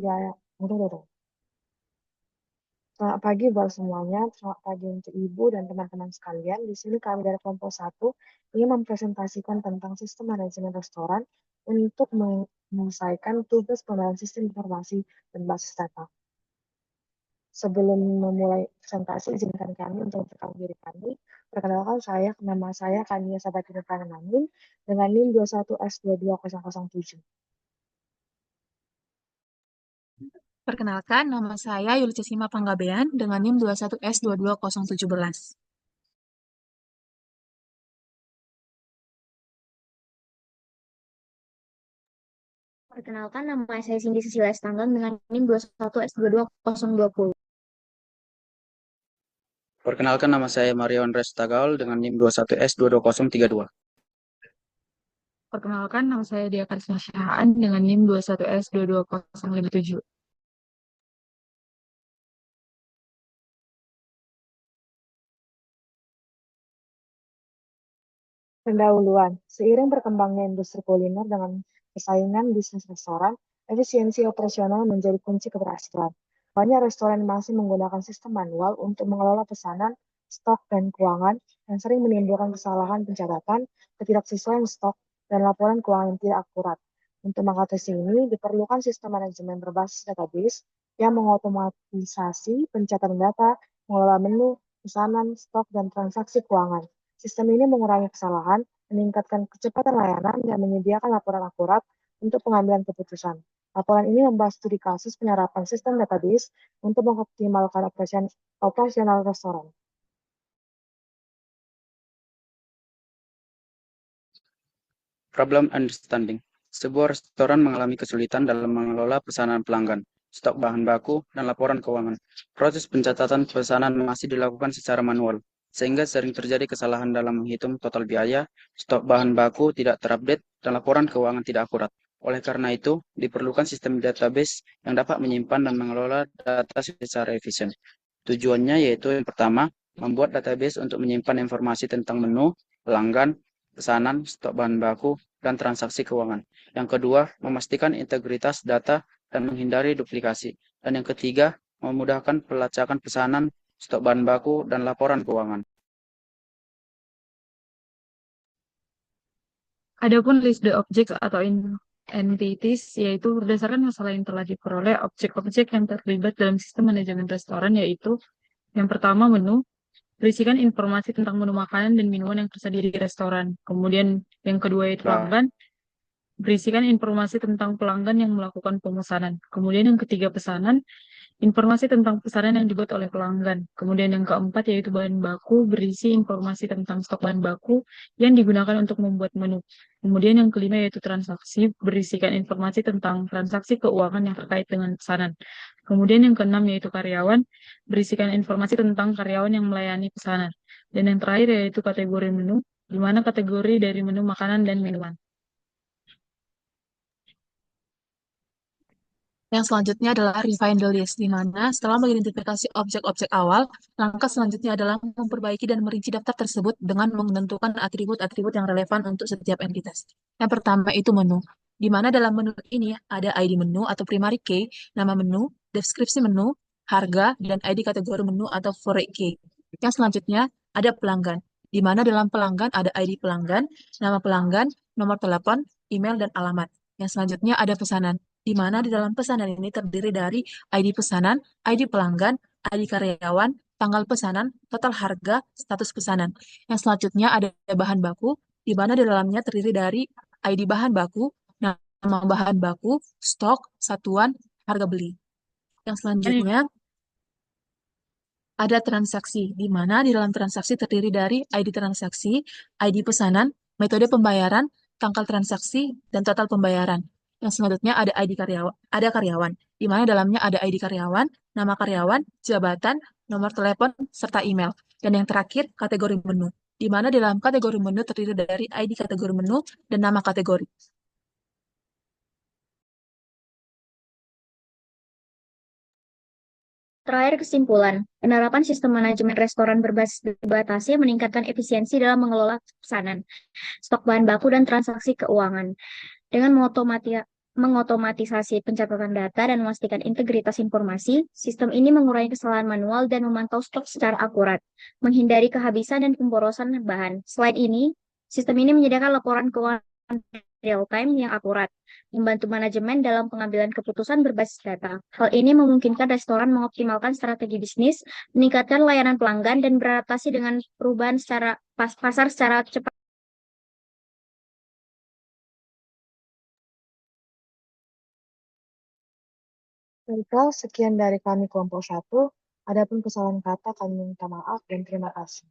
Ya, udah, udah. Selamat pagi buat semuanya. Selamat pagi untuk Ibu dan teman-teman sekalian. Di sini kami dari kelompok 1 ingin mempresentasikan tentang sistem manajemen restoran untuk menyelesaikan tugas pengembangan sistem informasi dan basis data. Sebelum memulai presentasi, izinkan kami untuk memperkenalkan diri kami. Perkenalkan nama saya Kania Sabatini Prananamin dengan NIM 21S22007. Perkenalkan, nama saya Yulisa Sima Panggabean dengan NIM 21S22017. Perkenalkan, nama saya Cindy Cecilia Estanggang dengan NIM 21S22020. Perkenalkan, nama saya Marion Restagaul dengan NIM 21S22032. Perkenalkan, nama saya Dia Karisma Syahaan dengan NIM 21S22057. Pendahuluan, seiring berkembangnya industri kuliner dengan persaingan bisnis restoran, efisiensi operasional menjadi kunci keberhasilan. Banyak restoran masih menggunakan sistem manual untuk mengelola pesanan, stok, dan keuangan yang sering menimbulkan kesalahan pencatatan, ketidaksesuaian stok, dan laporan keuangan yang tidak akurat. Untuk mengatasi ini, diperlukan sistem manajemen berbasis database yang mengotomatisasi pencatatan data, mengelola menu, pesanan, stok, dan transaksi keuangan. Sistem ini mengurangi kesalahan, meningkatkan kecepatan layanan, dan menyediakan laporan akurat untuk pengambilan keputusan. Laporan ini membahas studi kasus penyerapan sistem database untuk mengoptimalkan operasional restoran. Problem understanding. Sebuah restoran mengalami kesulitan dalam mengelola pesanan pelanggan, stok bahan baku, dan laporan keuangan. Proses pencatatan pesanan masih dilakukan secara manual, sehingga sering terjadi kesalahan dalam menghitung total biaya, stok bahan baku tidak terupdate, dan laporan keuangan tidak akurat. Oleh karena itu, diperlukan sistem database yang dapat menyimpan dan mengelola data secara efisien. Tujuannya yaitu yang pertama, membuat database untuk menyimpan informasi tentang menu, pelanggan, pesanan, stok bahan baku, dan transaksi keuangan. Yang kedua, memastikan integritas data dan menghindari duplikasi. Dan yang ketiga, memudahkan pelacakan pesanan, stok bahan baku, dan laporan keuangan. Adapun list the objects atau entities, yaitu berdasarkan masalah yang telah diperoleh objek-objek yang terlibat dalam sistem manajemen restoran, yaitu yang pertama menu, berisikan informasi tentang menu makanan dan minuman yang tersedia di restoran. Kemudian yang kedua yaitu pelanggan, berisikan informasi tentang pelanggan yang melakukan pemesanan. Kemudian yang ketiga pesanan, informasi tentang pesanan yang dibuat oleh pelanggan. Kemudian yang keempat yaitu bahan baku, berisi informasi tentang stok bahan baku yang digunakan untuk membuat menu. Kemudian yang kelima yaitu transaksi, berisikan informasi tentang transaksi keuangan yang terkait dengan pesanan. Kemudian yang keenam yaitu karyawan, berisikan informasi tentang karyawan yang melayani pesanan. Dan yang terakhir yaitu kategori menu, di mana kategori dari menu makanan dan minuman. Yang selanjutnya adalah refine the list, di mana setelah mengidentifikasi objek-objek awal, langkah selanjutnya adalah memperbaiki dan merinci daftar tersebut dengan menentukan atribut-atribut yang relevan untuk setiap entitas. Yang pertama itu menu, di mana dalam menu ini ada ID menu atau primary key, nama menu, deskripsi menu, harga, dan ID kategori menu atau foreign key. Yang selanjutnya ada pelanggan, di mana dalam pelanggan ada ID pelanggan, nama pelanggan, nomor telepon, email, dan alamat. Yang selanjutnya ada pesanan, di mana di dalam pesanan ini terdiri dari ID pesanan, ID pelanggan, ID karyawan, tanggal pesanan, total harga, status pesanan. Yang selanjutnya ada bahan baku, di mana di dalamnya terdiri dari ID bahan baku, nama bahan baku, stok, satuan, harga beli. Yang selanjutnya ada transaksi, di mana di dalam transaksi terdiri dari ID transaksi, ID pesanan, metode pembayaran, tanggal transaksi, dan total pembayaran. Yang selanjutnya ada karyawan, di mana dalamnya ada ID karyawan, nama karyawan, jabatan, nomor telepon, serta email. Dan yang terakhir, kategori menu, di mana dalam kategori menu terdiri dari ID kategori menu dan nama kategori. Terakhir kesimpulan, penerapan sistem manajemen restoran berbasis database meningkatkan efisiensi dalam mengelola pesanan, stok bahan baku, dan transaksi keuangan. Dengan mengotomatisasi pencatatan data dan memastikan integritas informasi, sistem ini mengurangi kesalahan manual dan memantau stok secara akurat, menghindari kehabisan dan pemborosan bahan. Selain ini, sistem ini menyediakan laporan keuangan real-time yang akurat, membantu manajemen dalam pengambilan keputusan berbasis data. Hal ini memungkinkan restoran mengoptimalkan strategi bisnis, meningkatkan layanan pelanggan, dan beradaptasi dengan perubahan pasar secara cepat. Baiklah, sekian dari kami kelompok 1. Adapun kesalahan kata, kami minta maaf dan terima kasih.